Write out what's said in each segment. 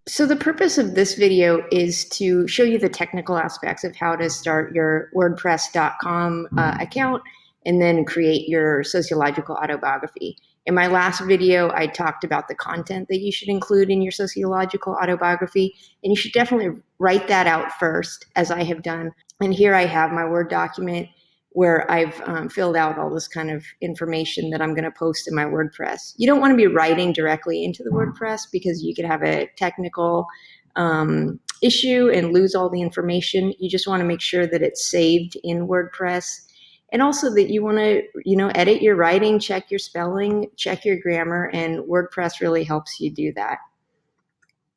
So the purpose of this video is to show you the technical aspects of how to start your WordPress.com account and then create your sociological autobiography. In my last video, I talked about the content that you should include in your sociological autobiography, and you should definitely write that out first, as I have done. And here I have my Word document where I've filled out all this kind of information that I'm going to post in my WordPress. You don't want to be writing directly into the WordPress because you could have a technical issue and lose all the information. You just want to make sure that it's saved in WordPress. And also that you want to, edit your writing, check your spelling, check your grammar, and WordPress really helps you do that.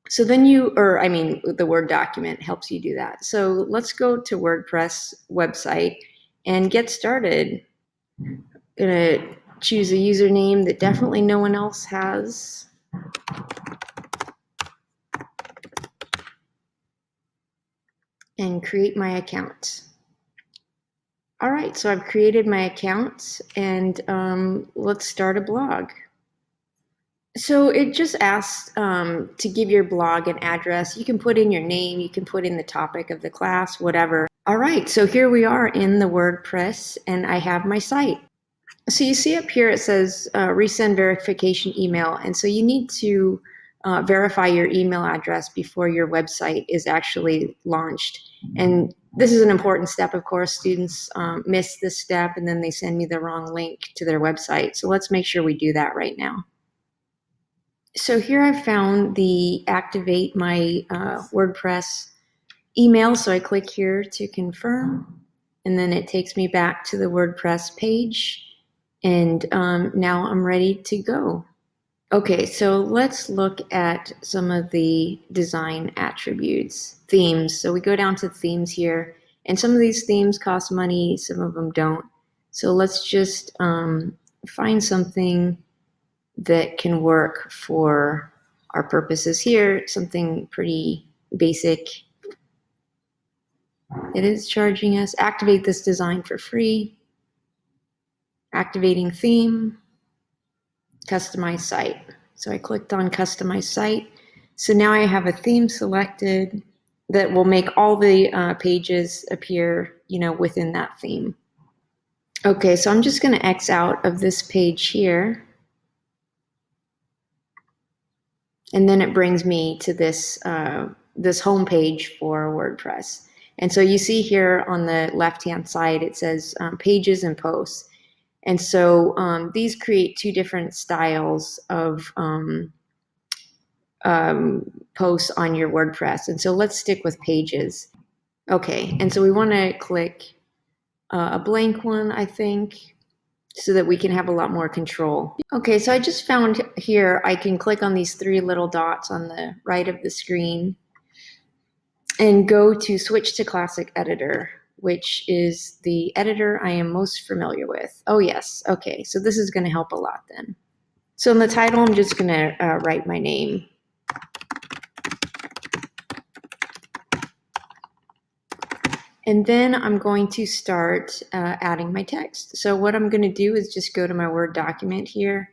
So then the Word document helps you do that. So let's go to WordPress website and get started. I'm gonna choose a username that definitely no one else has. And create my account. All right, so I've created my account, and let's start a blog. So it just asks to give your blog an address. You can put in your name, you can put in the topic of the class, whatever. All right, so here we are in the WordPress, and I have my site. So you see up here it says resend verification email, and so you need to verify your email address before your website is actually launched. And this is an important step, of course. Students miss this step, and then they send me the wrong link to their website. So let's make sure we do that right now. So here I've found the activate my WordPress email. So I click here to confirm, and then it takes me back to the WordPress page. And now I'm ready to go. Okay, so let's look at some of the design attributes, themes. So we go down to themes here, and some of these themes cost money, some of them don't. So let's just find something that can work for our purposes here, something pretty basic. It is charging us. Activate this design for free. Activating theme. Customize site. So I clicked on customize site. So now I have a theme selected that will make all the pages appear, within that theme. Okay, so I'm just going to X out of this page here. And then it brings me to this home page for WordPress. And so you see here on the left-hand side, it says pages and posts. And so these create two different styles of posts on your WordPress. And so let's stick with pages. Okay, and so we want to click a blank one, I think, so that we can have a lot more control. Okay, so I just found here I can click on these three little dots on the right of the screen and go to switch to classic editor, which is the editor I am most familiar with. Oh yes, okay, so this is gonna help a lot then. So in the title, I'm just gonna write my name. And then I'm going to start adding my text. So what I'm gonna do is just go to my Word document here,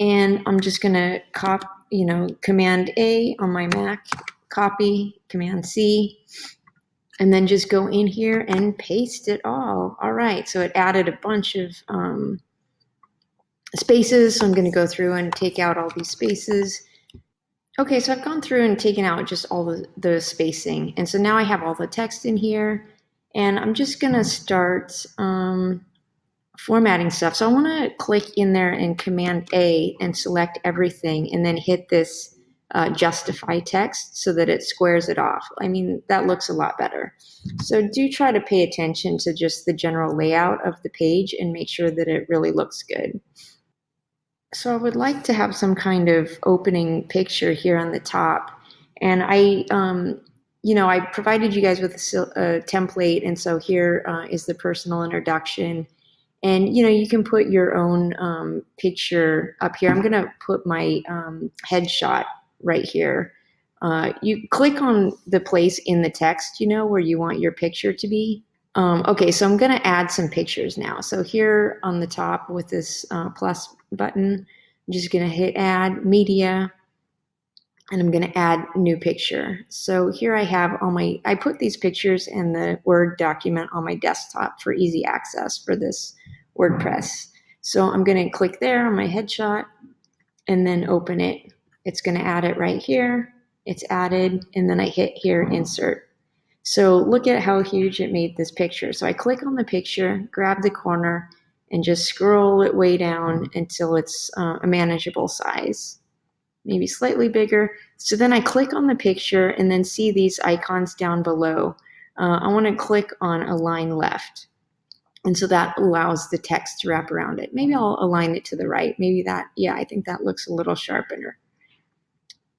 and I'm just gonna Command A on my Mac, copy, Command C, and then just go in here and paste it all. All right, so it added a bunch of spaces, so I'm gonna go through and take out all these spaces. Okay, so I've gone through and taken out just all the spacing, and so now I have all the text in here, and I'm just gonna start formatting stuff. So I wanna click in there and Command A and select everything, and then hit this justify text so that it squares it off. I mean, that looks a lot better. So do try to pay attention to just the general layout of the page and make sure that it really looks good. So I would like to have some kind of opening picture here on the top. And I provided you guys with a template, and so here is the personal introduction. And you can put your own picture up here. I'm gonna put my headshot right here. You click on the place in the text, where you want your picture to be. Okay, so I'm gonna add some pictures now. So here on the top with this plus button, I'm just gonna hit add media. and I'm going to add new picture. So here I have I put these pictures in the Word document on my desktop for easy access for this WordPress. So I'm going to click there on my headshot and then open it. It's going to add it right here. It's added, and then I hit here, insert. So look at how huge it made this picture. So I click on the picture, grab the corner, and just scroll it way down until it's a manageable size, maybe slightly bigger. So then I click on the picture and then see these icons down below. I want to click on align left. And so that allows the text to wrap around it. Maybe I'll align it to the right. Maybe that, yeah, I think that looks a little sharper.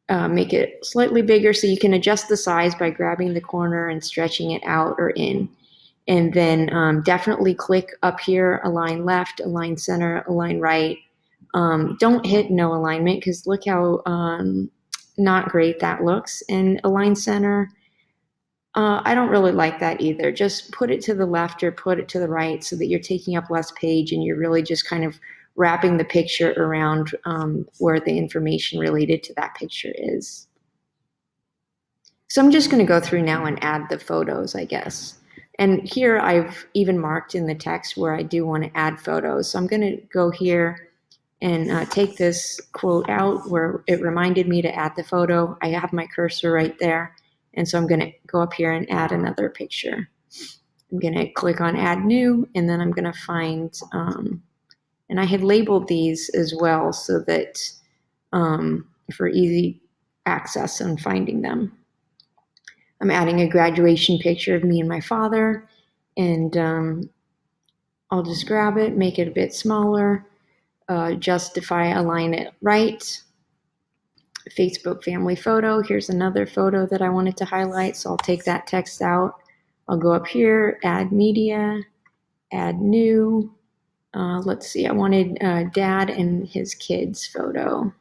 Make it slightly bigger so you can adjust the size by grabbing the corner and stretching it out or in. And then definitely click up here, align left, align center, align right. Don't hit no alignment because look how not great that looks. And align center, I don't really like that either. Just put it to the left or put it to the right so that you're taking up less page and you're really just kind of wrapping the picture around where the information related to that picture is. So I'm just going to go through now and add the photos, I guess. And here I've even marked in the text where I do want to add photos. So I'm going to go here and take this quote out where it reminded me to add the photo. I have my cursor right there. And so I'm going to go up here and add another picture. I'm going to click on add new, and then I'm going to find, and I had labeled these as well so that for easy access and finding them. I'm adding a graduation picture of me and my father, and I'll just grab it, make it a bit smaller, justify, align it right. Facebook family photo. Here's another photo that I wanted to highlight, so I'll take that text out. I'll go up here, add media, add new. Let's see, I wanted dad and his kids photo.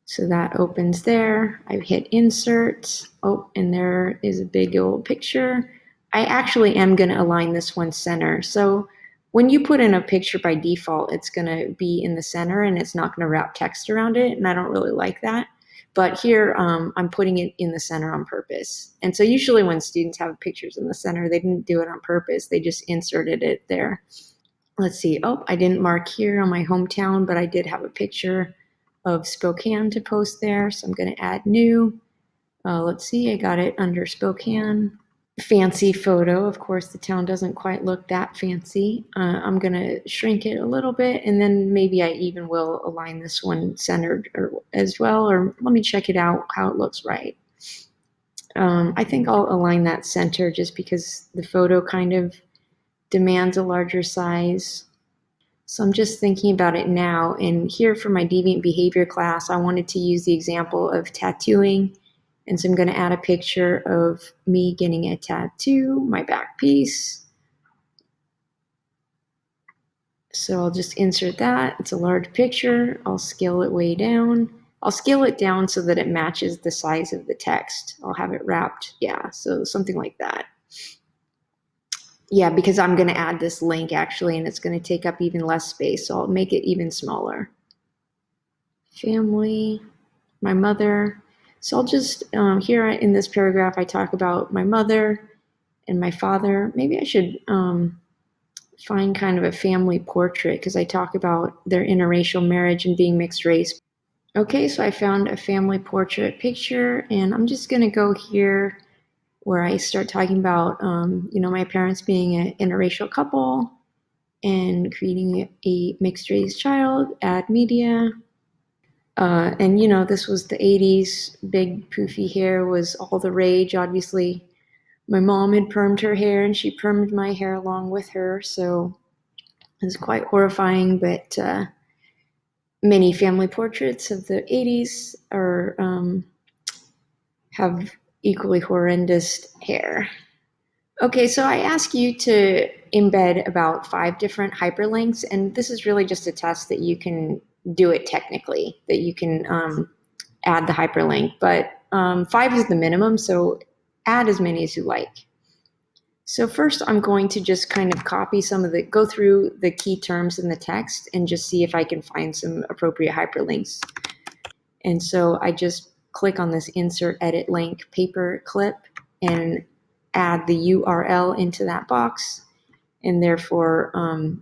So that opens there. I hit insert. Oh, and there is a big old picture. I actually am going to align this one center. So when you put in a picture by default, it's going to be in the center and it's not going to wrap text around it. And I don't really like that. But here I'm putting it in the center on purpose. And so usually when students have pictures in the center, they didn't do it on purpose. They just inserted it there. Let's see. Oh, I didn't mark here on my hometown, but I did have a picture of Spokane to post there. So I'm going to add new. Let's see. I got it under Spokane. Fancy photo. Of course, the town doesn't quite look that fancy. I'm going to shrink it a little bit, and then maybe I even will align this one centered as well, or let me check it out how it looks right. I think I'll align that center just because the photo kind of demands a larger size. So I'm just thinking about it now, and here for my deviant behavior class, I wanted to use the example of tattooing. And so I'm going to add a picture of me getting a tattoo, my back piece. So I'll just insert that. It's a large picture. I'll scale it way down. I'll scale it down so that it matches the size of the text. I'll have it wrapped. Yeah, so something like that. Yeah, because I'm going to add this link actually, and it's going to take up even less space. So I'll make it even smaller. Family, my mother. So I'll just, here in this paragraph, I talk about my mother and my father. Maybe I should find kind of a family portrait because I talk about their interracial marriage and being mixed race. Okay, so I found a family portrait picture, and I'm just going to go here where I start talking about, my parents being an interracial couple and creating a mixed race child, add media. And this was the 80s. Big poofy hair was all the rage. Obviously, my mom had permed her hair and she permed my hair along with her. So it was quite horrifying, but many family portraits of the 80s have equally horrendous hair. Okay, so I ask you to embed about 5 different hyperlinks, and this is really just a test that you can do it technically, that you can add the hyperlink, but 5 is the minimum, so add as many as you like. So first I'm going to just kind of copy go through the key terms in the text and just see if I can find some appropriate hyperlinks. And so I just click on this insert edit link paper clip and add the URL into that box. And therefore,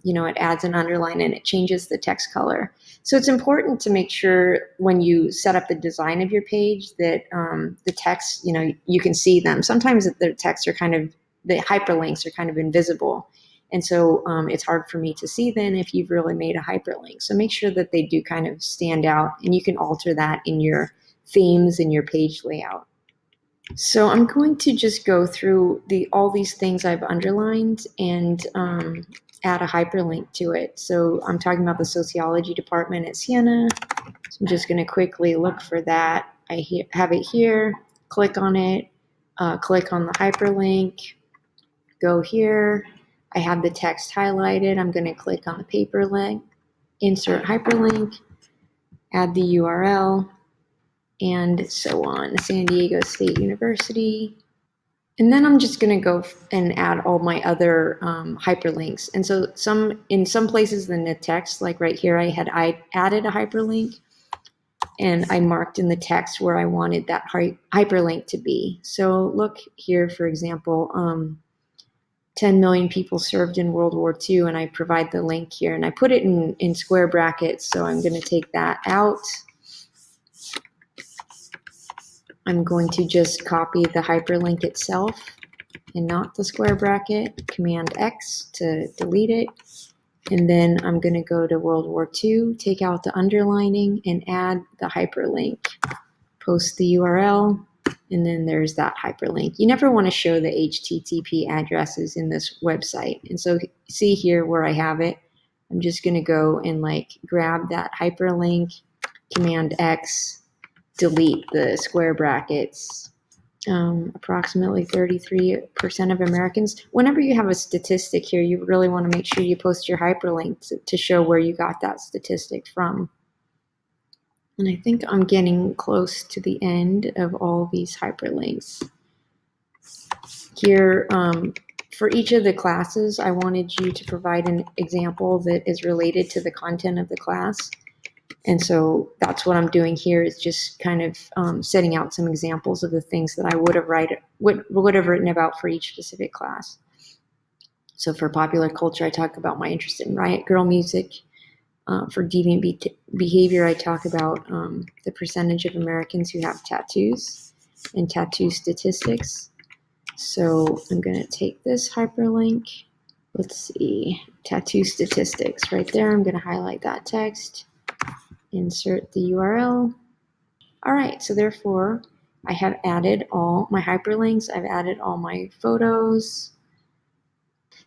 it adds an underline and it changes the text color. So it's important to make sure when you set up the design of your page that the text, you can see them. Sometimes the texts are the hyperlinks are kind of invisible. And so it's hard for me to see then if you've really made a hyperlink. So make sure that they do kind of stand out, and you can alter that in your themes and your page layout. So I'm going to just go through all these things I've underlined and add a hyperlink to it. So I'm talking about the sociology department at Siena. So I'm just going to quickly look for that. I have it here, click on it, click on the hyperlink, go here. I have the text highlighted. I'm going to click on the paper link, insert hyperlink, add the URL, and so on. San Diego State University. And then I'm just going to go and add all my other hyperlinks. And so in some places in the text, like right here, I added a hyperlink, and I marked in the text where I wanted that hyperlink to be. So look here, for example, 10 million people served in World War II, and I provide the link here, and I put it in square brackets, so I'm going to take that out. I'm going to just copy the hyperlink itself and not the square bracket, Command X to delete it. And then I'm going to go to World War II, take out the underlining, and add the hyperlink. Post the URL, and then there's that hyperlink. You never want to show the HTTP addresses in this website. And so see here where I have it. I'm just going to go and grab that hyperlink, Command X, delete the square brackets. Approximately 33% of Americans. Whenever you have a statistic here, you really want to make sure you post your hyperlink to show where you got that statistic from. And I think I'm getting close to the end of all these hyperlinks. Here, for each of the classes, I wanted you to provide an example that is related to the content of the class. And so that's what I'm doing here, is just kind of setting out some examples of the things that I would have written about for each specific class. So for popular culture, I talk about my interest in riot girl music. For deviant behavior, I talk about the percentage of Americans who have tattoos and tattoo statistics. So I'm going to take this hyperlink. Let's see, tattoo statistics right there. I'm going to highlight that text, insert the URL. All right, so therefore, I have added all my hyperlinks. I've added all my photos.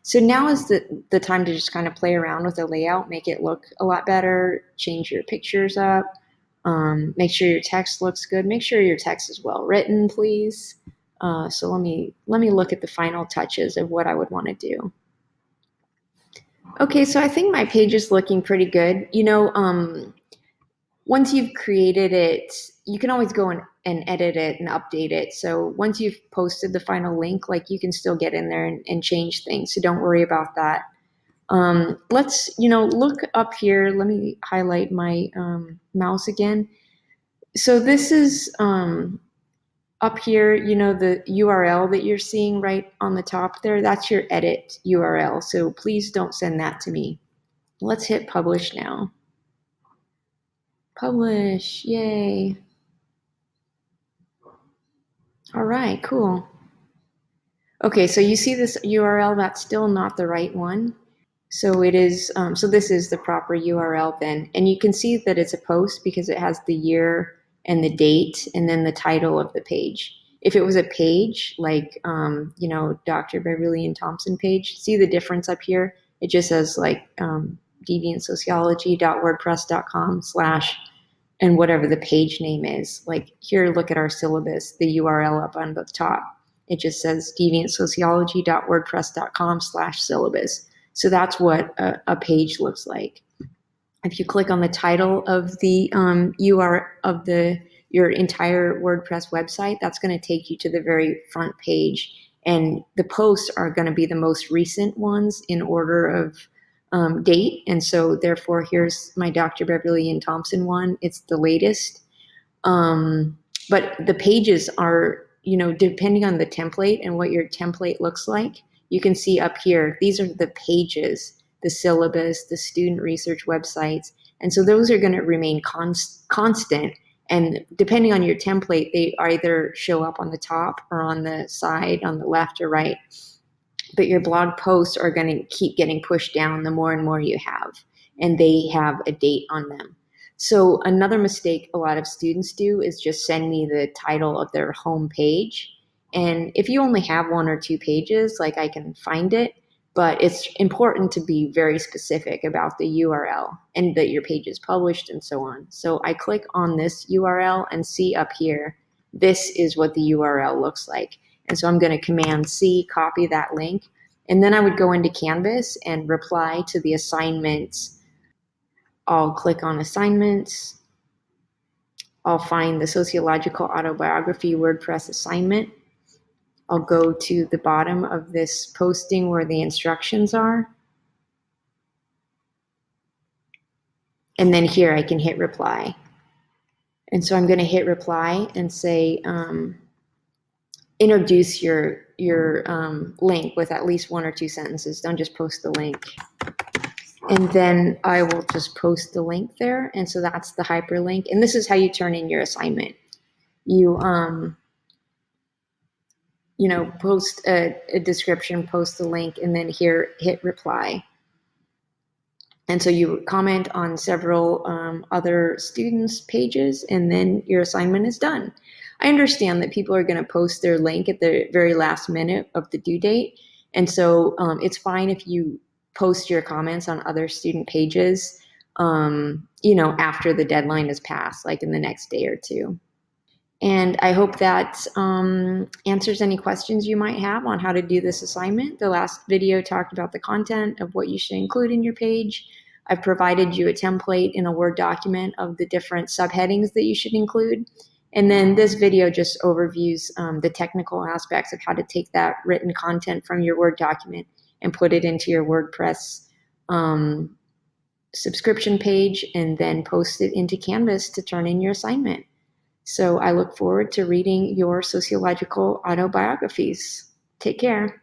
So now is the time to just kind of play around with the layout, make it look a lot better, change your pictures up, make sure your text looks good, make sure your text is well written, please. So let me look at the final touches of what I would want to do. Okay, so I think my page is looking pretty good. Once you've created it, you can always go and edit it and update it. So once you've posted the final link, you can still get in there and change things. So don't worry about that. Let's, look up here. Let me highlight my mouse again. So this is up here, the URL that you're seeing right on the top there, that's your edit URL. So please don't send that to me. Let's hit publish now. Publish, yay. All right, cool. Okay, so you see this URL, that's still not the right one. So it is, so this is the proper URL then. And you can see that it's a post because it has the year and the date and then the title of the page. If it was a page like, Dr. Beverly and Thompson page, see the difference up here? It just says deviantsociology.wordpress.com/ and whatever the page name is. Here, look at our syllabus, the URL up on the top. It just says deviantsociology.wordpress.com / syllabus. So that's what a page looks like. If you click on the title of the URL of your entire WordPress website, that's going to take you to the very front page. And the posts are going to be the most recent ones in order of date. And so therefore, here's my Dr. Beverly and Thompson one. It's the latest. But the pages are, depending on the template and what your template looks like, you can see up here, these are the pages, the syllabus, the student research websites. And so those are going to remain constant. And depending on your template, they either show up on the top or on the side, on the left or right. But your blog posts are going to keep getting pushed down the more and more you have, and they have a date on them. So another mistake a lot of students do is just send me the title of their home page. And if you only have 1 or 2 pages, like, I can find it, but it's important to be very specific about the URL and that your page is published and so on. So I click on this URL and see up here, this is what the URL looks like. And so I'm going to Command C, copy that link. And then I would go into Canvas and reply to the assignments. I'll click on assignments. I'll find the Sociological Autobiography WordPress assignment. I'll go to the bottom of this posting where the instructions are. And then here I can hit reply. And so I'm going to hit reply and say, introduce your link with at least 1 or 2 sentences. Don't just post the link. And then I will just post the link there. And so that's the hyperlink. And this is how you turn in your assignment. You, post a description, post the link, and then here hit reply. And so you comment on several other students' pages, and then your assignment is done. I understand that people are going to post their link at the very last minute of the due date. And so it's fine if you post your comments on other student pages, after the deadline has passed, like in the next day or 2. And I hope that answers any questions you might have on how to do this assignment. The last video talked about the content of what you should include in your page. I've provided you a template in a Word document of the different subheadings that you should include. And then this video just overviews the technical aspects of how to take that written content from your Word document and put it into your WordPress subscription page, and then post it into Canvas to turn in your assignment. So I look forward to reading your sociological autobiographies. Take care.